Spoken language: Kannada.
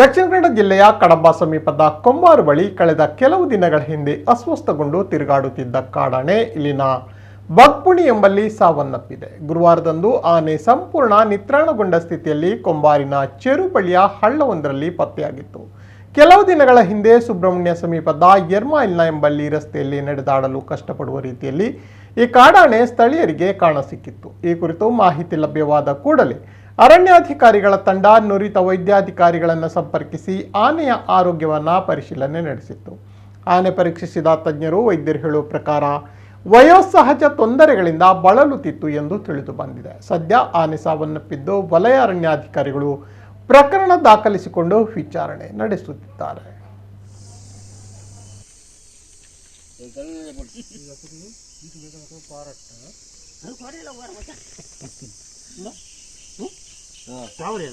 ದಕ್ಷಿಣ ಕನ್ನಡ ಜಿಲ್ಲೆಯ ಕಡಬ ಸಮೀಪದ ಕೊಂಬಾರು ಬಳಿ ಕಳೆದ ಕೆಲವು ದಿನಗಳ ಹಿಂದೆ ಅಸ್ವಸ್ಥಗೊಂಡು ತಿರುಗಾಡುತ್ತಿದ್ದ ಕಾಡಾನೆ ಇಲ್ಲಿನ ಬಗ್ಪುಣಿ ಎಂಬಲ್ಲಿ ಸಾವನ್ನಪ್ಪಿದೆ. ಗುರುವಾರದಂದು ಆನೆ ಸಂಪೂರ್ಣ ನಿತ್ರಾಣಗೊಂಡ ಸ್ಥಿತಿಯಲ್ಲಿ ಕೊಂಬಾರಿನ ಚೆರು ಬಳಿಯ ಹಳ್ಳವೊಂದರಲ್ಲಿ ಪತ್ತೆಯಾಗಿತ್ತು. ಕೆಲವು ದಿನಗಳ ಹಿಂದೆ ಸುಬ್ರಹ್ಮಣ್ಯ ಸಮೀಪದ ಯರ್ಮಾಯಿಲ್ನ ಎಂಬಲ್ಲಿ ರಸ್ತೆಯಲ್ಲಿ ನಡೆದಾಡಲು ಕಷ್ಟಪಡುವ ರೀತಿಯಲ್ಲಿ ಈ ಕಾಡಾನೆ ಸ್ಥಳೀಯರಿಗೆ ಕಾಣಸಿಕ್ಕಿತ್ತು. ಈ ಕುರಿತು ಮಾಹಿತಿ ಲಭ್ಯವಾದ ಕೂಡಲೇ ಅರಣ್ಯಾಧಿಕಾರಿಗಳ ತಂಡ ನುರಿತ ವೈದ್ಯಾಧಿಕಾರಿಗಳನ್ನು ಸಂಪರ್ಕಿಸಿ ಆನೆಯ ಆರೋಗ್ಯವನ್ನು ಪರಿಶೀಲನೆ ನಡೆಸಿತ್ತು. ಆನೆ ಪರೀಕ್ಷಿಸಿದ ತಜ್ಞರು ವೈದ್ಯರು ಹೇಳುವ ಪ್ರಕಾರ ವಯೋಸಹಜ ತೊಂದರೆಗಳಿಂದ ಬಳಲುತ್ತಿತ್ತು ಎಂದು ತಿಳಿದು ಬಂದಿದೆ. ಸದ್ಯ ಆನೆ ಸಾವನ್ನಪ್ಪಿದ್ದು ವಲಯ ಅರಣ್ಯಾಧಿಕಾರಿಗಳು ಪ್ರಕರಣ ದಾಖಲಿಸಿಕೊಂಡು ವಿಚಾರಣೆ ನಡೆಸುತ್ತಿದ್ದಾರೆ. ಚಾವಡಿ